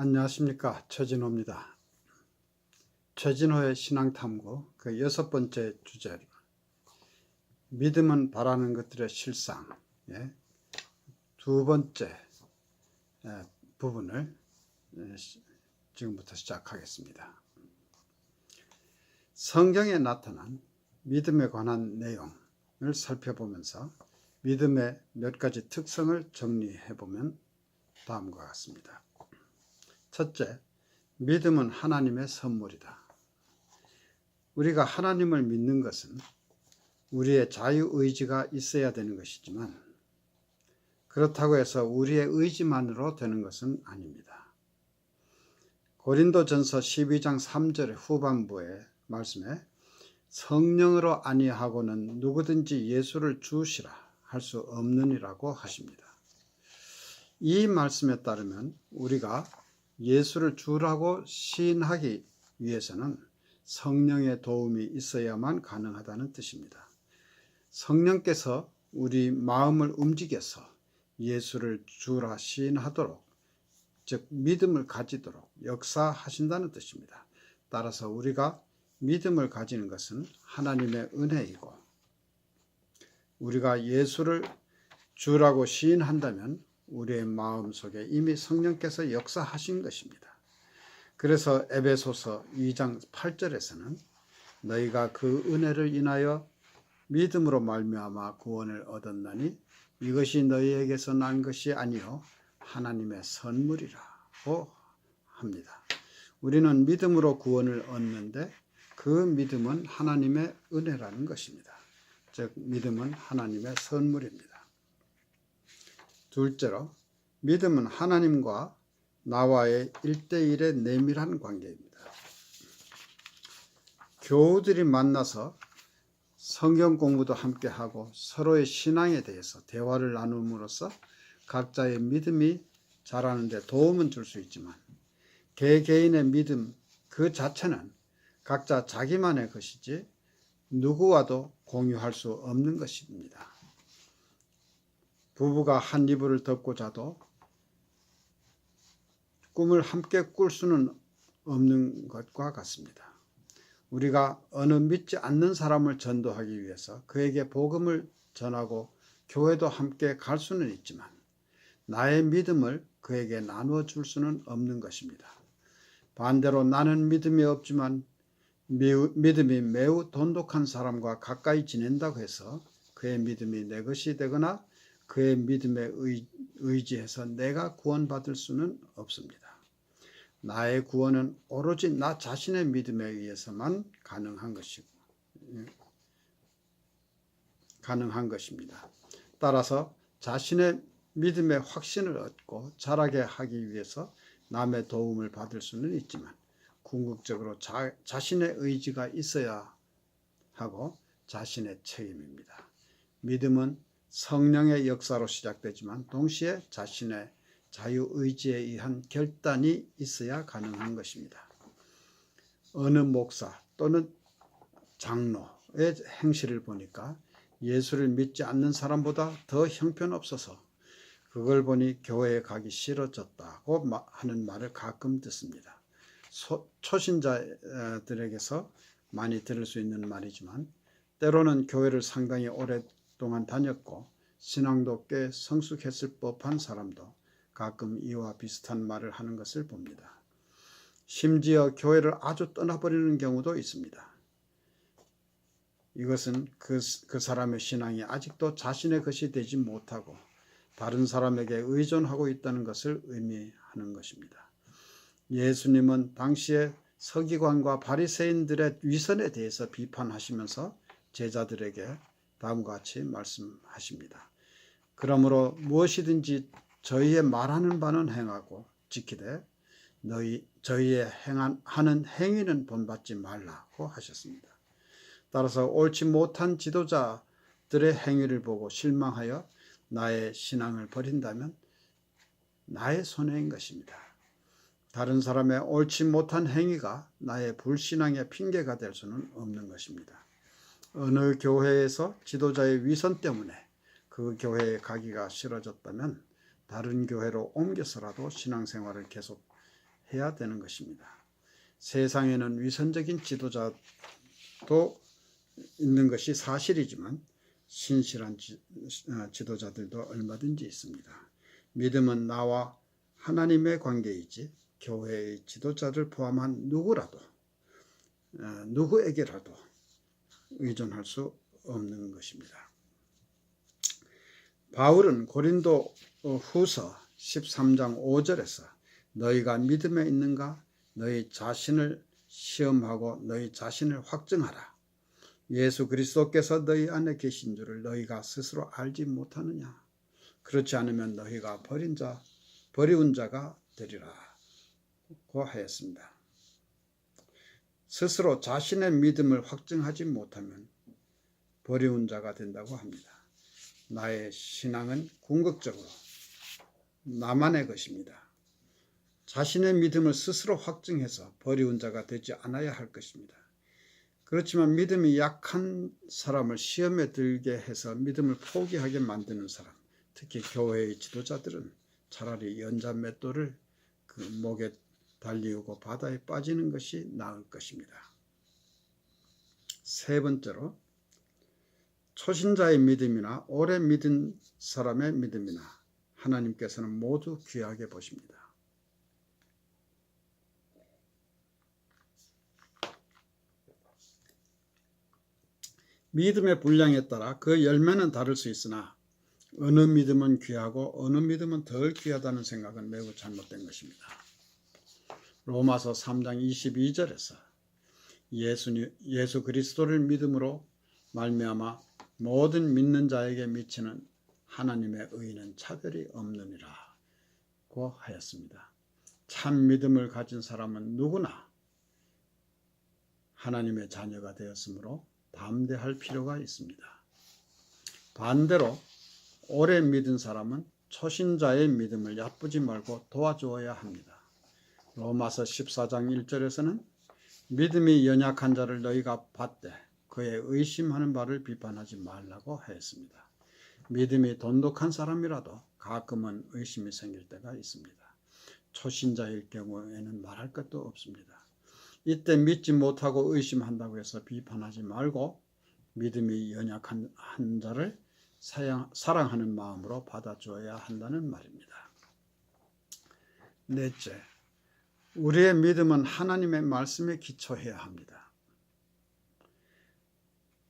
안녕하십니까, 최진호입니다. 최진호의 신앙탐구 그 6번째 주제, 믿음은 바라는 것들의 실상, 두 번째 부분을 지금부터 시작하겠습니다. 성경에 나타난 믿음에 관한 내용을 살펴보면서 믿음의 몇 가지 특성을 정리해 보면 다음과 같습니다. 첫째, 믿음은 하나님의 선물이다. 우리가 하나님을 믿는 것은 우리의 자유의지가 있어야 되는 것이지만 그렇다고 해서 우리의 의지만으로 되는 것은 아닙니다. 고린도전서 12장 3절 후반부의 말씀에 성령으로 아니하고는 누구든지 예수를 주시라 할 수 없느니라고 하십니다. 이 말씀에 따르면 우리가 예수를 주라고 시인하기 위해서는 성령의 도움이 있어야만 가능하다는 뜻입니다. 성령께서 우리 마음을 움직여서 예수를 주라 시인하도록, 즉 믿음을 가지도록 역사하신다는 뜻입니다. 따라서 우리가 믿음을 가지는 것은 하나님의 은혜이고, 우리가 예수를 주라고 시인한다면 우리의 마음속에 이미 성령께서 역사하신 것입니다. 그래서 에베소서 2장 8절에서는 너희가 그 은혜를 인하여 믿음으로 말미암아 구원을 얻었나니 이것이 너희에게서 난 것이 아니요 하나님의 선물이라고 합니다. 우리는 믿음으로 구원을 얻는데 그 믿음은 하나님의 은혜라는 것입니다. 즉 믿음은 하나님의 선물입니다. 둘째로, 믿음은 하나님과 나와의 1대1의 내밀한 관계입니다. 교우들이 만나서 성경 공부도 함께 하고 서로의 신앙에 대해서 대화를 나눔으로써 각자의 믿음이 자라는 데 도움은 줄 수 있지만 개개인의 믿음 그 자체는 각자 자기만의 것이지 누구와도 공유할 수 없는 것입니다. 부부가 한 이불을 덮고 자도 꿈을 함께 꿀 수는 없는 것과 같습니다. 우리가 어느 믿지 않는 사람을 전도하기 위해서 그에게 복음을 전하고 교회도 함께 갈 수는 있지만 나의 믿음을 그에게 나누어 줄 수는 없는 것입니다. 반대로 나는 믿음이 없지만 믿음이 매우 돈독한 사람과 가까이 지낸다고 해서 그의 믿음이 내 것이 되거나 그의 믿음에 의지해서 내가 구원받을 수는 없습니다. 나의 구원은 오로지 나 자신의 믿음에 의해서만 가능한 것입니다. 따라서 자신의 믿음의 확신을 얻고 자라게 하기 위해서 남의 도움을 받을 수는 있지만 궁극적으로 자신의 의지가 있어야 하고 자신의 책임입니다. 믿음은 성령의 역사로 시작되지만 동시에 자신의 자유의지에 의한 결단이 있어야 가능한 것입니다. 어느 목사 또는 장로의 행실을 보니까 예수를 믿지 않는 사람보다 더 형편없어서 그걸 보니 교회에 가기 싫어졌다고 하는 말을 가끔 듣습니다. 초신자들에게서 많이 들을 수 있는 말이지만 때로는 교회를 상당히 오랫동안 다녔고 신앙도 꽤 성숙했을 법한 사람도 가끔 이와 비슷한 말을 하는 것을 봅니다. 심지어 교회를 아주 떠나버리는 경우도 있습니다. 이것은 그 사람의 신앙이 아직도 자신의 것이 되지 못하고 다른 사람에게 의존하고 있다는 것을 의미하는 것입니다. 예수님은 당시에 서기관과 바리새인들의 위선에 대해서 비판하시면서 제자들에게 다음과 같이 말씀하십니다. 그러므로 무엇이든지 저희의 말하는 바는 행하고 지키되 저희의 하는 행위는 본받지 말라고 하셨습니다. 따라서 옳지 못한 지도자들의 행위를 보고 실망하여 나의 신앙을 버린다면 나의 손해인 것입니다. 다른 사람의 옳지 못한 행위가 나의 불신앙의 핑계가 될 수는 없는 것입니다. 어느 교회에서 지도자의 위선 때문에 그 교회에 가기가 싫어졌다면 다른 교회로 옮겨서라도 신앙생활을 계속 해야 되는 것입니다. 세상에는 위선적인 지도자도 있는 것이 사실이지만 신실한 지도자들도 얼마든지 있습니다. 믿음은 나와 하나님의 관계이지 교회의 지도자를 포함한 누구에게라도 의존할 수 없는 것입니다. 바울은 고린도 후서 13장 5절에서 너희가 믿음에 있는가? 너희 자신을 시험하고 너희 자신을 확증하라. 예수 그리스도께서 너희 안에 계신 줄을 너희가 스스로 알지 못하느냐? 그렇지 않으면 너희가 버리운 자가 되리라 고 하였습니다. 스스로 자신의 믿음을 확증하지 못하면 버리운 자가 된다고 합니다. 나의 신앙은 궁극적으로 나만의 것입니다. 자신의 믿음을 스스로 확증해서 버리운 자가 되지 않아야 할 것입니다. 그렇지만 믿음이 약한 사람을 시험에 들게 해서 믿음을 포기하게 만드는 사람, 특히 교회의 지도자들은 차라리 연자맷돌을 그 목에 달리우고 바다에 빠지는 것이 나을 것입니다. 세 번째로 초신자의 믿음이나 오래 믿은 사람의 믿음이나 하나님께서는 모두 귀하게 보십니다. 믿음의 분량에 따라 그 열매는 다를 수 있으나 어느 믿음은 귀하고 어느 믿음은 덜 귀하다는 생각은 매우 잘못된 것입니다. 로마서 3장 22절에서 예수 그리스도를 믿음으로 말미암아 모든 믿는 자에게 미치는 하나님의 의는 차별이 없느니라 고 하였습니다. 참 믿음을 가진 사람은 누구나 하나님의 자녀가 되었으므로 담대할 필요가 있습니다. 반대로 오래 믿은 사람은 초신자의 믿음을 얕보지 말고 도와주어야 합니다. 로마서 14장 1절에서는 믿음이 연약한 자를 너희가 받되 그의 의심하는 바를 비판하지 말라고 하였습니다. 믿음이 돈독한 사람이라도 가끔은 의심이 생길 때가 있습니다. 초신자일 경우에는 말할 것도 없습니다. 이때 믿지 못하고 의심한다고 해서 비판하지 말고 믿음이 연약한 자를 사랑하는 마음으로 받아줘야 한다는 말입니다. 넷째, 우리의 믿음은 하나님의 말씀에 기초해야 합니다.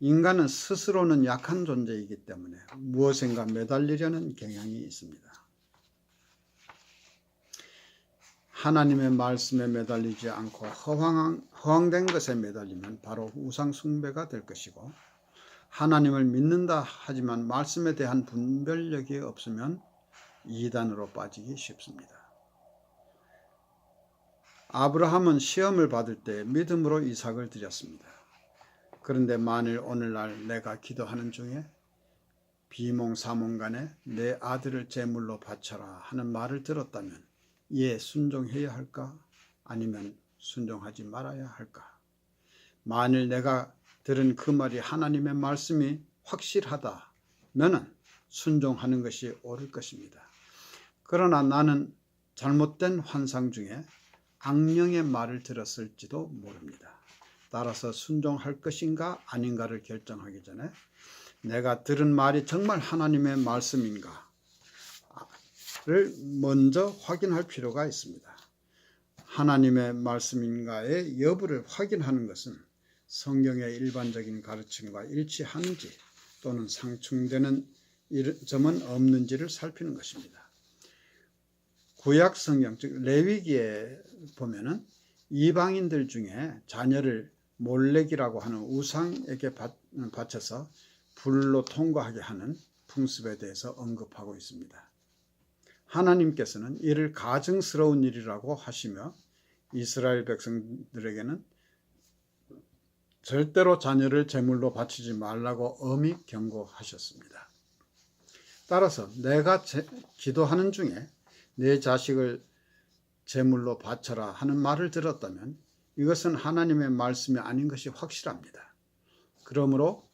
인간은 스스로는 약한 존재이기 때문에 무엇인가 매달리려는 경향이 있습니다. 하나님의 말씀에 매달리지 않고 허황된 것에 매달리면 바로 우상 숭배가 될 것이고, 하나님을 믿는다 하지만 말씀에 대한 분별력이 없으면 이단으로 빠지기 쉽습니다. 아브라함은 시험을 받을 때 믿음으로 이삭을 드렸습니다. 그런데 만일 오늘날 내가 기도하는 중에 비몽사몽간에 내 아들을 제물로 바쳐라 하는 말을 들었다면 이에 순종해야 할까? 아니면 순종하지 말아야 할까? 만일 내가 들은 그 말이 하나님의 말씀이 확실하다면은 순종하는 것이 옳을 것입니다. 그러나 나는 잘못된 환상 중에 악령의 말을 들었을지도 모릅니다. 따라서 순종할 것인가 아닌가를 결정하기 전에 내가 들은 말이 정말 하나님의 말씀인가를 먼저 확인할 필요가 있습니다. 하나님의 말씀인가의 여부를 확인하는 것은 성경의 일반적인 가르침과 일치하는지 또는 상충되는 점은 없는지를 살피는 것입니다. 구약 성경, 즉 레위기에 보면은 이방인들 중에 자녀를 몰렉이라고 하는 우상에게 바쳐서 불로 통과하게 하는 풍습에 대해서 언급하고 있습니다. 하나님께서는 이를 가증스러운 일이라고 하시며 이스라엘 백성들에게는 절대로 자녀를 제물로 바치지 말라고 엄히 경고하셨습니다. 따라서 내가 기도하는 중에 내 자식을 제물로 바쳐라 하는 말을 들었다면 이것은 하나님의 말씀이 아닌 것이 확실합니다. 그러므로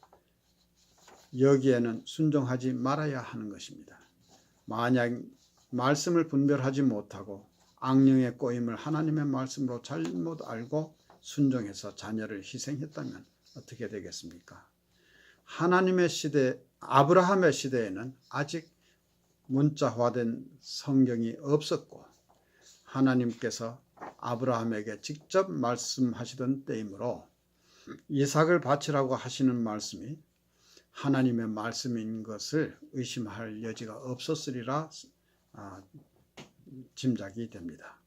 여기에는 순종하지 말아야 하는 것입니다. 만약 말씀을 분별하지 못하고 악령의 꼬임을 하나님의 말씀으로 잘못 알고 순종해서 자녀를 희생했다면 어떻게 되겠습니까? 하나님의 시대, 아브라함의 시대에는 아직 문자화된 성경이 없었고 하나님께서 아브라함에게 직접 말씀하시던 때이므로 이삭을 바치라고 하시는 말씀이 하나님의 말씀인 것을 의심할 여지가 없었으리라 짐작이 됩니다.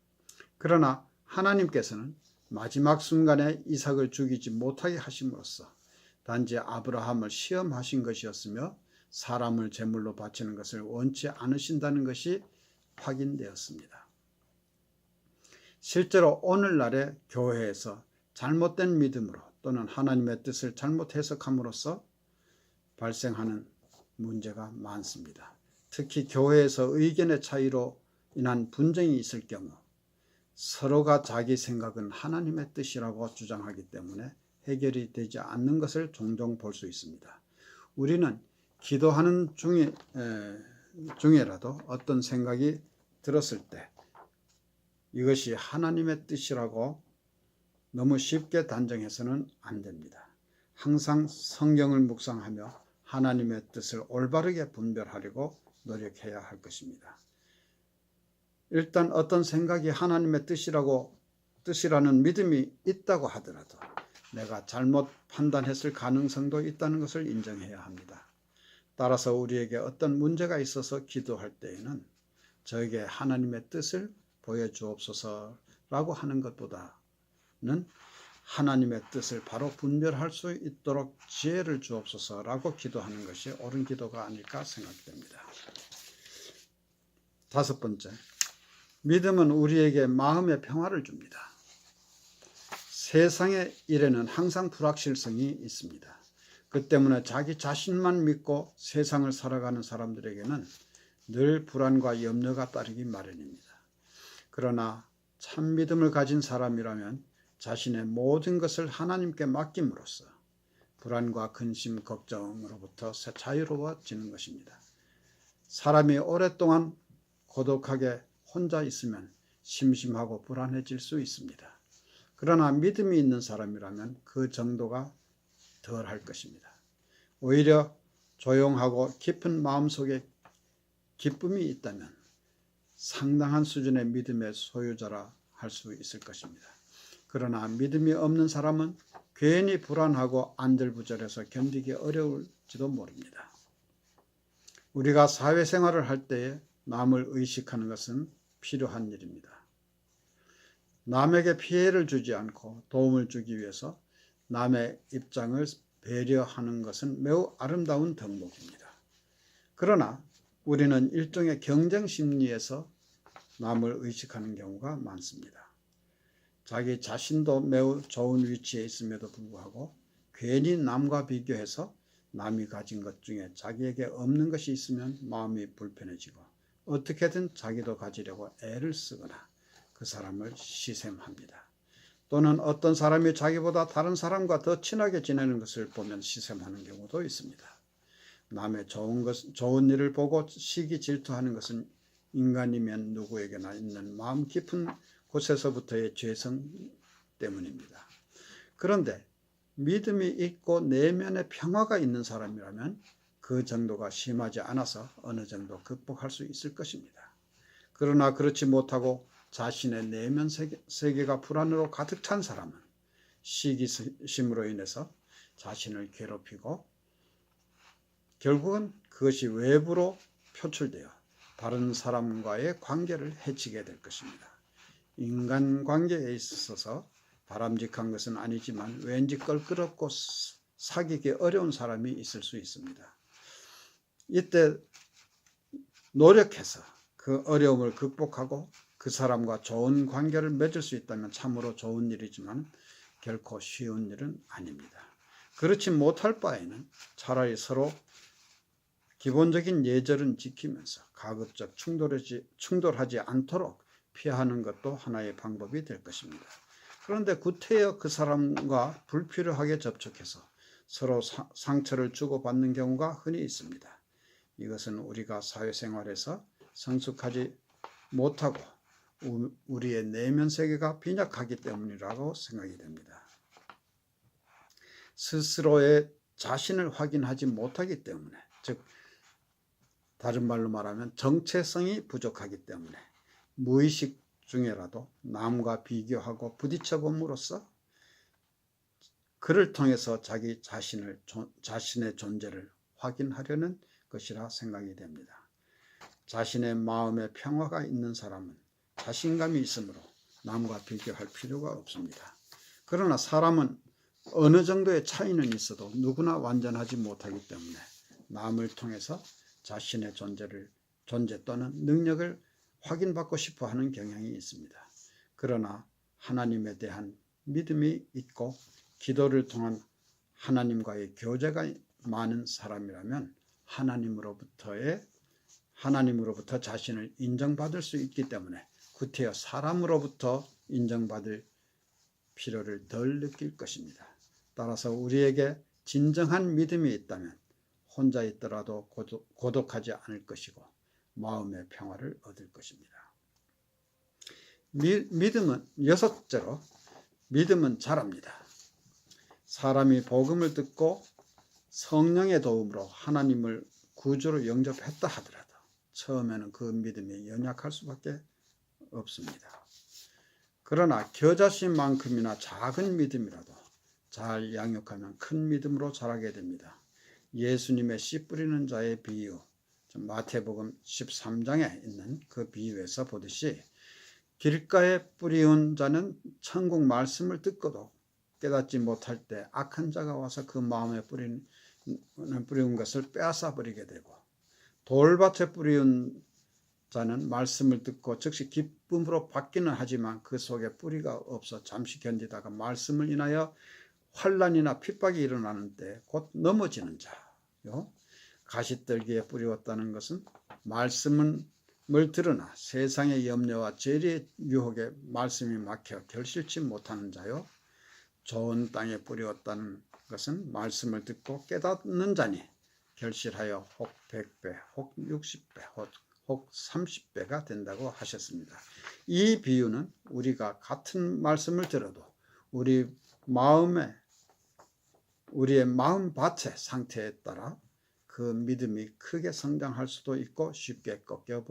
그러나 하나님께서는 마지막 순간에 이삭을 죽이지 못하게 하심으로써 단지 아브라함을 시험하신 것이었으며 사람을 제물로 바치는 것을 원치 않으신다는 것이 확인되었습니다. 실제로 오늘날의 교회에서 잘못된 믿음으로 또는 하나님의 뜻을 잘못 해석함으로써 발생하는 문제가 많습니다. 특히 교회에서 의견의 차이로 인한 분쟁이 있을 경우 서로가 자기 생각은 하나님의 뜻이라고 주장하기 때문에 해결이 되지 않는 것을 종종 볼 수 있습니다. 우리는 기도하는 중에라도 어떤 생각이 들었을 때 이것이 하나님의 뜻이라고 너무 쉽게 단정해서는 안 됩니다. 항상 성경을 묵상하며 하나님의 뜻을 올바르게 분별하려고 노력해야 할 것입니다. 일단 어떤 생각이 하나님의 뜻이라는 믿음이 있다고 하더라도 내가 잘못 판단했을 가능성도 있다는 것을 인정해야 합니다. 따라서 우리에게 어떤 문제가 있어서 기도할 때에는 저에게 하나님의 뜻을 보여주옵소서라고 하는 것보다는 하나님의 뜻을 바로 분별할 수 있도록 지혜를 주옵소서라고 기도하는 것이 옳은 기도가 아닐까 생각됩니다. 다섯 번째, 믿음은 우리에게 마음의 평화를 줍니다. 세상의 일에는 항상 불확실성이 있습니다. 그 때문에 자기 자신만 믿고 세상을 살아가는 사람들에게는 늘 불안과 염려가 따르기 마련입니다. 그러나 참 믿음을 가진 사람이라면 자신의 모든 것을 하나님께 맡김으로써 불안과 근심, 걱정으로부터 자유로워지는 것입니다. 사람이 오랫동안 고독하게 혼자 있으면 심심하고 불안해질 수 있습니다. 그러나 믿음이 있는 사람이라면 그 정도가 덜할 것입니다. 오히려 조용하고 깊은 마음속에 기쁨이 있다면 상당한 수준의 믿음의 소유자라 할 수 있을 것입니다. 그러나 믿음이 없는 사람은 괜히 불안하고 안절부절해서 견디기 어려울지도 모릅니다. 우리가 사회생활을 할 때에 남을 의식하는 것은 필요한 일입니다. 남에게 피해를 주지 않고 도움을 주기 위해서 남의 입장을 배려하는 것은 매우 아름다운 덕목입니다. 그러나 우리는 일종의 경쟁 심리에서 남을 의식하는 경우가 많습니다. 자기 자신도 매우 좋은 위치에 있음에도 불구하고 괜히 남과 비교해서 남이 가진 것 중에 자기에게 없는 것이 있으면 마음이 불편해지고 어떻게든 자기도 가지려고 애를 쓰거나 그 사람을 시샘합니다. 또는 어떤 사람이 자기보다 다른 사람과 더 친하게 지내는 것을 보면 시샘하는 경우도 있습니다. 남의 좋은 일을 보고 시기 질투하는 것은 인간이면 누구에게나 있는 마음 깊은 곳에서부터의 죄성 때문입니다. 그런데 믿음이 있고 내면의 평화가 있는 사람이라면 그 정도가 심하지 않아서 어느 정도 극복할 수 있을 것입니다. 그러나 그렇지 못하고 자신의 내면 세계가 불안으로 가득 찬 사람은 시기심으로 인해서 자신을 괴롭히고 결국은 그것이 외부로 표출되어 다른 사람과의 관계를 해치게 될 것입니다. 인간관계에 있어서 바람직한 것은 아니지만 왠지 껄끄럽고 사귀기 어려운 사람이 있을 수 있습니다. 이때 노력해서 그 어려움을 극복하고 그 사람과 좋은 관계를 맺을 수 있다면 참으로 좋은 일이지만 결코 쉬운 일은 아닙니다. 그렇지 못할 바에는 차라리 서로 기본적인 예절은 지키면서 가급적 충돌하지 않도록 피하는 것도 하나의 방법이 될 것입니다. 그런데 구태여 그 사람과 불필요하게 접촉해서 서로 상처를 주고받는 경우가 흔히 있습니다. 이것은 우리가 사회생활에서 성숙하지 못하고 우리의 내면 세계가 빈약하기 때문이라고 생각이 됩니다. 스스로의 자신을 확인하지 못하기 때문에, 즉 다른 말로 말하면 정체성이 부족하기 때문에 무의식 중에라도 남과 비교하고 부딪혀 봄으로써 그를 통해서 자기 자신의 존재를 확인하려는 것이라 생각이 됩니다. 자신의 마음에 평화가 있는 사람은 자신감이 있으므로 남과 비교할 필요가 없습니다. 그러나 사람은 어느 정도의 차이는 있어도 누구나 완전하지 못하기 때문에 남을 통해서 자신의 존재 또는 능력을 확인받고 싶어 하는 경향이 있습니다. 그러나 하나님에 대한 믿음이 있고 기도를 통한 하나님과의 교제가 많은 사람이라면 하나님으로부터 자신을 인정받을 수 있기 때문에 구태여 사람으로부터 인정받을 필요를 덜 느낄 것입니다. 따라서 우리에게 진정한 믿음이 있다면 혼자 있더라도 고독하지 않을 것이고 마음의 평화를 얻을 것입니다. 여섯째로 믿음은 자랍니다. 사람이 복음을 듣고 성령의 도움으로 하나님을 구주로 영접했다 하더라도 처음에는 그 믿음이 연약할 수밖에 없습니다. 그러나 겨자씨만큼이나 작은 믿음이라도 잘 양육하면 큰 믿음으로 자라게 됩니다. 예수님의 씨 뿌리는 자의 비유, 마태복음 13장에 있는 그 비유에서 보듯이 길가에 뿌리운 자는 천국 말씀을 듣고도 깨닫지 못할 때 악한 자가 와서 그 마음에 뿌린 것을 빼앗아 버리게 되고, 돌밭에 뿌리운 자는 말씀을 듣고 즉시 기쁨으로 받기는 하지만 그 속에 뿌리가 없어 잠시 견디다가 말씀을 인하여 환난이나 핍박이 일어나는 때 곧 넘어지는 자요. 가시떨기에 뿌리웠다는 것은 말씀을 들으나 세상의 염려와 재리의 유혹에 말씀이 막혀 결실치 못하는 자요. 좋은 땅에 뿌리웠다는 것은 말씀을 듣고 깨닫는 자니 결실하여 혹 100배, 혹 60배, 혹 30배가 된다고 하셨습니다. 이 비유는 우리가 같은 말씀을 들어도 우리의 마음밭의 상태에 따라 그 믿음이 크게 성장할 수도 있고 쉽게 꺾여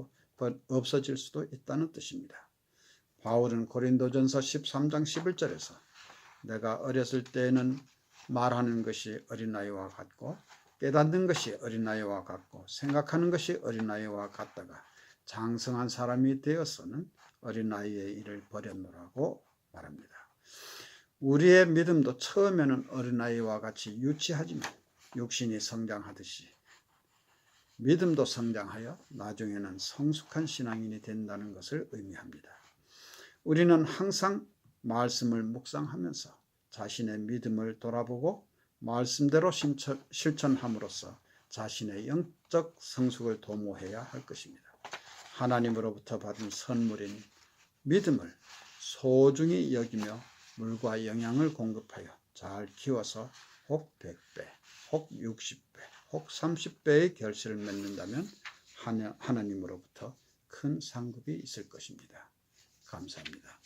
없어질 수도 있다는 뜻입니다. 바울은 고린도전서 13장 11절에서 내가 어렸을 때에는 말하는 것이 어린아이와 같고 깨닫는 것이 어린아이와 같고 생각하는 것이 어린아이와 같다가 장성한 사람이 되어서는 어린아이의 일을 버렸노라고 말합니다. 우리의 믿음도 처음에는 어린아이와 같이 유치하지만 육신이 성장하듯이 믿음도 성장하여 나중에는 성숙한 신앙인이 된다는 것을 의미합니다. 우리는 항상 말씀을 묵상하면서 자신의 믿음을 돌아보고 말씀대로 실천함으로써 자신의 영적 성숙을 도모해야 할 것입니다. 하나님으로부터 받은 선물인 믿음을 소중히 여기며 물과 영양을 공급하여 잘 키워서 혹 100배, 혹 60배, 혹 30배의 결실을 맺는다면 하나님으로부터 큰 상급이 있을 것입니다. 감사합니다.